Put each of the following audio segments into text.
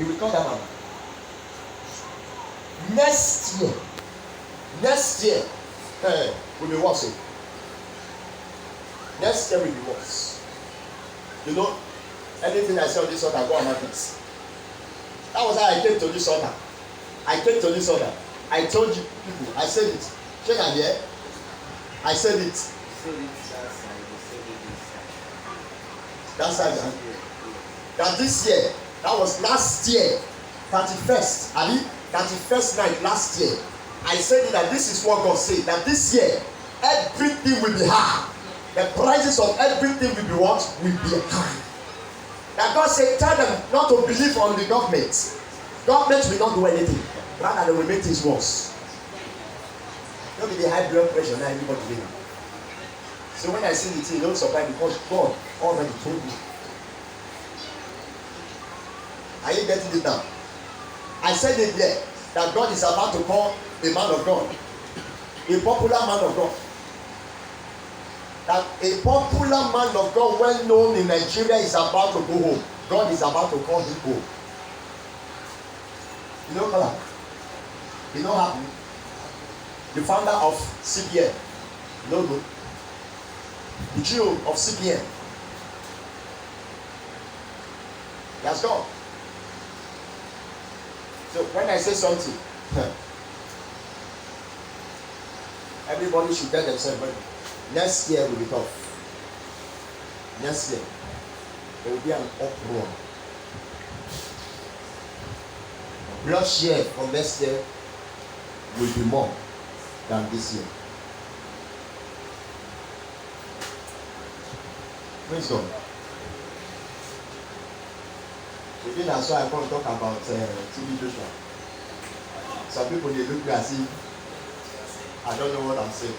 He will call that man. Next year, will be worse. Next year will be worse. You know, anything I say on this altar, go on my face. That was how I came to this altar. I told you people, I said it. Check out here. I said it. That side. That this year, that was last year, 31st night last year. I said it that this is what God said, that this year, everything will be high. The prices of everything will be what? Will be high. That God said, tell them not to believe on the government. Government will not do anything. Rather, they will make things worse. Don't be the high blood pressure now everybody living. So when I see the thing, don't surprise because God already told me. Are you getting it now? I said it there that God is about to call a man of God, a popular man of God. That a popular man of God, well known in Nigeria, is about to go home. God is about to call him home. You know, Kala? You know how? The founder of CBN, logo, the Geo of CBN, he has gone. So when I say something, everybody should get themselves ready. Next year will be tough. Next year, there will be an uproar. Bloodshed from next year will be more than this year. Praise God. Today that's why I want to talk about TB Joshua. Some people they look as if I don't know what I'm saying.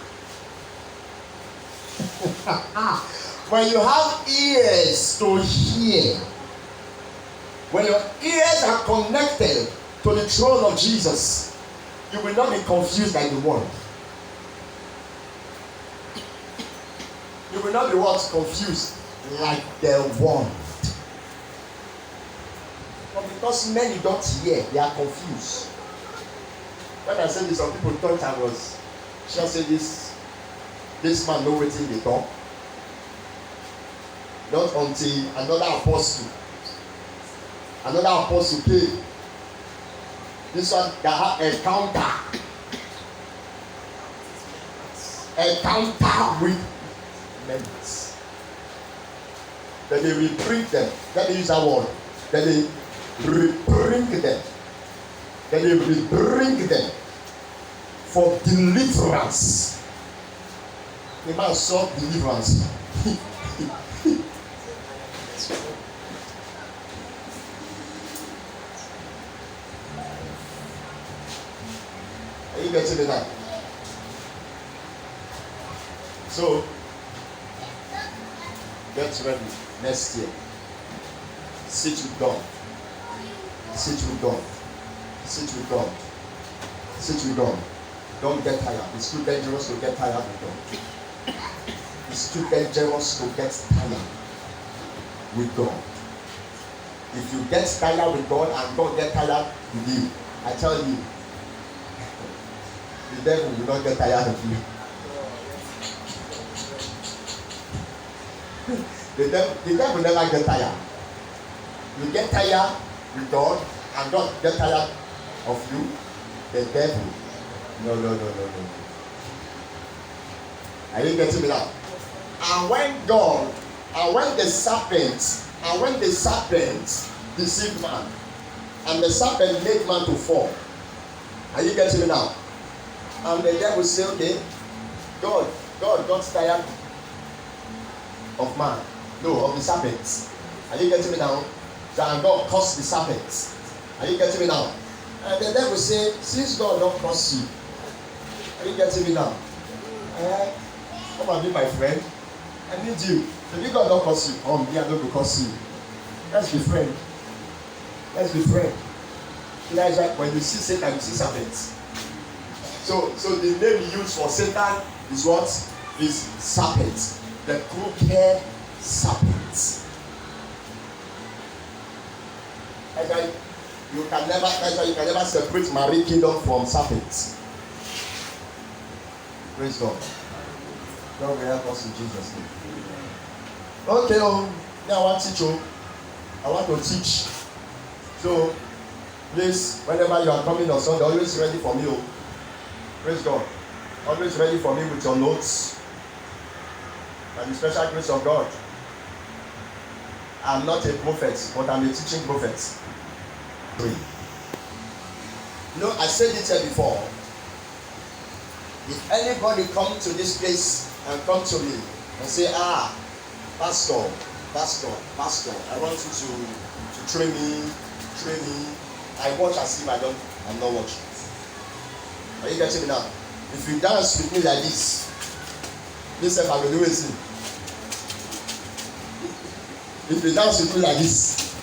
When you have ears to hear, when your ears are connected to the throne of Jesus, you will not be confused like the world. You will not be what? Confused like the world. But because many don't hear, they are confused. When I said this, some people thought I was just saying this man know wetin dey talk. Not until another apostle came. This one that had encounter with members. Then they reprint them. Let me use that word. Then they bring them. Then they will bring them for deliverance. The man saw deliverance. Are you getting me now? So, get ready next year. Sit with God. Sit with God. Sit with God. Sit with God. Don't get tired. It's too dangerous to get tired with God. It's too dangerous to get tired with God. If you get tired with God and God get tired with you, I tell you, the devil will not get tired of you. The devil will never get tired. You get tired with God and God get tired of you, the devil. No. Are you getting me now? And when the serpent deceived man, and the serpent made man to fall. Are you getting me now? And the devil say, okay, God got tired of man. No, of the serpent. Are you getting me now? And God cursed the serpent. Are you getting me now? And the devil say, since God don't curse you, are you getting me now? Come and be my friend. I need you. If God don't curse you, me, I don't curse you. Let's be friends. Let's be friends. Elijah, when you see Satan, you see serpents. So the name he used for Satan is what? Is serpent. The crooked serpent. You can never, that's why you can never separate marine kingdom from serpents. Praise God. God will help us in Jesus' name. Okay, now I want to teach you. I want to teach. So, please, whenever you are coming on Sunday, always ready for me. Praise God. Always ready for me with your notes. By the special grace of God. I'm not a prophet, but I'm a teaching prophet. 3. I said it here before. If anybody come to this place and come to me and say, Pastor, I want you to train me. I watch as if I'm not watching. Are you getting me now? If you dance with me like this, listen, I will do it. If you dance with me like this,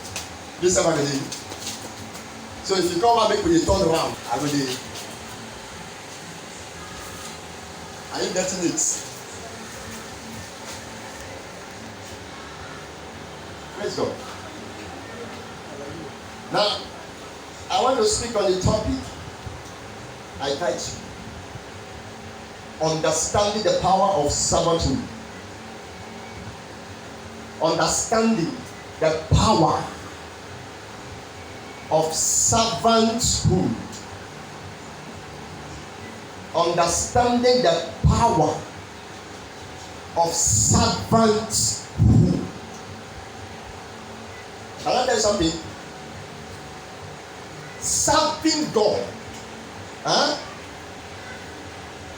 listen, I will do it. So if you come and make me turn around, I will do it. Are you getting it? Praise God. Now, I want to speak on the topic I titled Understanding the Power of Servanthood. Understanding the power of servanthood. Understanding the power of servanthood. Can I tell you something? Serving God,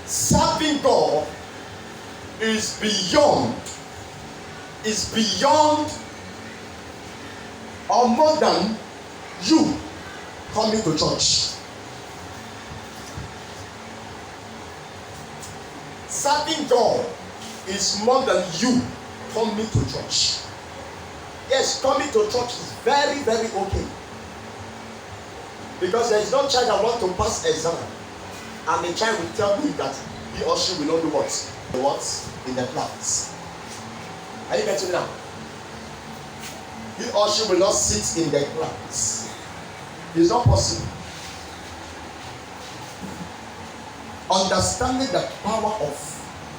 serving God is beyond or more than you coming to church. Serving God is more than you coming to church. Yes, coming to church is very, very okay. Because there is no child that wants to pass exam and the child will tell me that he or she will not do what in the class. Are you getting me now? He or she will not sit in the class. It's not possible. Understanding the power of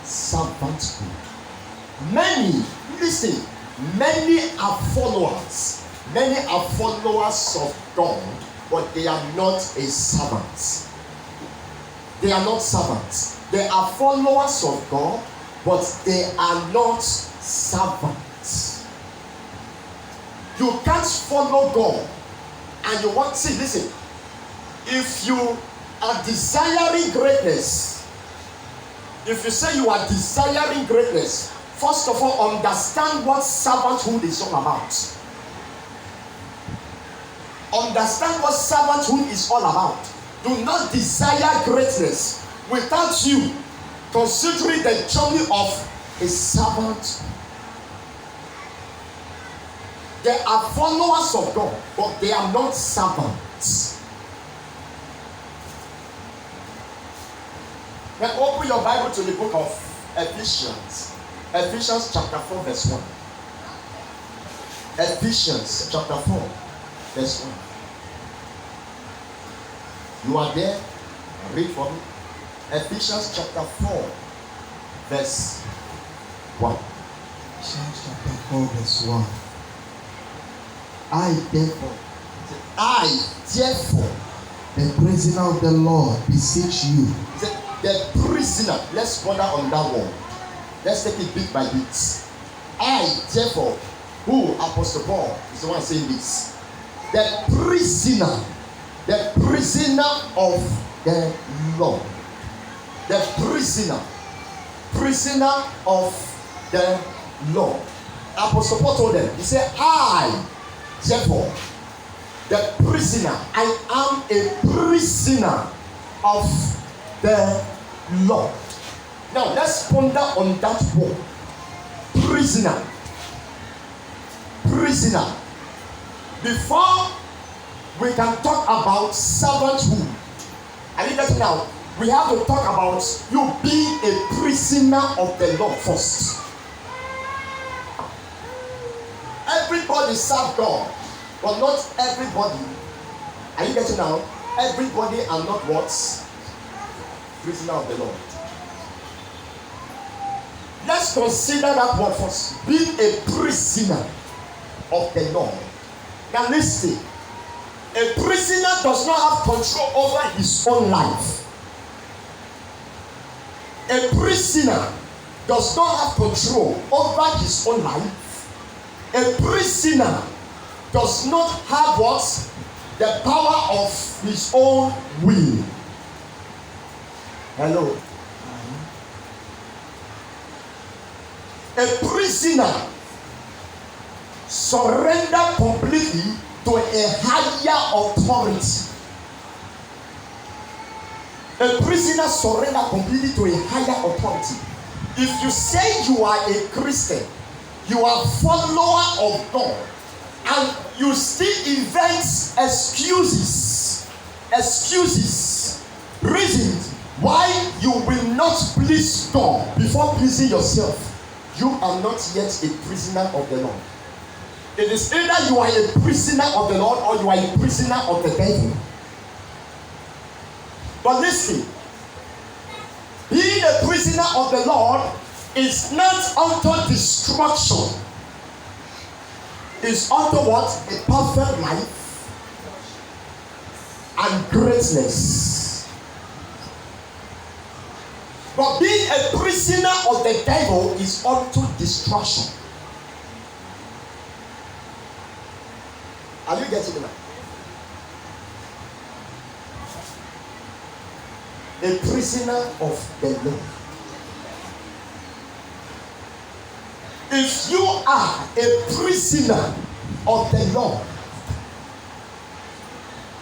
servanthood. Many are followers. Many are followers of God, but they are not a servant. They are not servants. They are followers of God, but they are not servants. You can't follow God and you want, listen, if you are desiring greatness, if you say you are desiring greatness, first of all, understand what servanthood is all about. Understand what servanthood is all about. Do not desire greatness without you considering the journey of a servant. They are followers of God, but they are not servants. Now open your Bible to the book of Ephesians. Ephesians chapter 4 verse 1. Ephesians chapter 4 verse 1. You are there? Read for me. Ephesians chapter 4 verse 1. Ephesians chapter 4 verse 1. I therefore, the prisoner of the Lord, beseech you. The prisoner. Let's ponder on that word. Let's take it bit by bit. I therefore, who Apostle Paul is the one saying this. The prisoner of the Lord. The prisoner of the Lord. Apostle Paul told them, he said, I therefore, the prisoner, I am a prisoner of the Lord. Now let's ponder on that word. Prisoner. Before we can talk about servanthood, I need that now. We have to talk about you being a prisoner of the Lord first. Everybody serve God, but not everybody Are you getting now? Everybody are not what? Prisoner of the Lord. Let's consider that word first. Being a prisoner of the Lord. Now listen. A prisoner does not have control over his own life. A prisoner does not have control over his own life. A prisoner does not have what? The power of his own will. Hello. A prisoner surrender completely to a higher authority. A prisoner surrender completely to a higher authority. If you say you are a Christian, you are a follower of God, and you still invent excuses, reasons why you will not please God before pleasing yourself, you are not yet a prisoner of the Lord. It is either you are a prisoner of the Lord or you are a prisoner of the devil. But listen, being a prisoner of the Lord is not unto destruction. It's unto what? A perfect life and greatness. But being a prisoner of the devil is unto destruction. Are you getting it now? A prisoner of the Lord. If you are a prisoner of the Lord,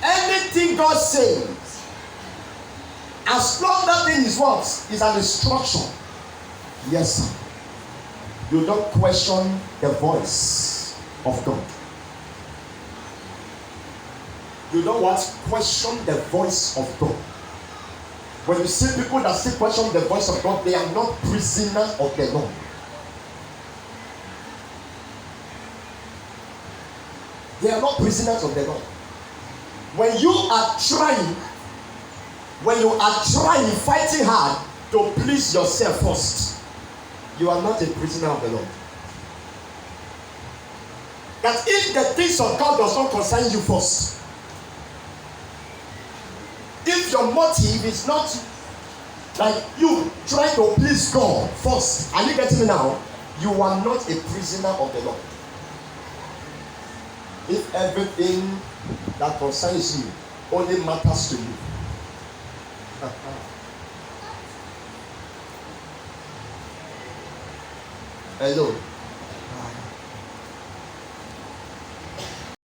anything God says, as long that thing is what? Is an instruction. Yes, sir. You don't question the voice of God. You don't what? Question the voice of God. When you see people that still question the voice of God, they are not prisoners of the Lord. They are not prisoners of the Lord. When you are trying, fighting hard to please yourself first, you are not a prisoner of the Lord. That if the things of God does not concern you first, if your motive is not like you trying to please God first, are you getting me now? You are not a prisoner of the Lord. If everything that concerns you only matters to you, hello.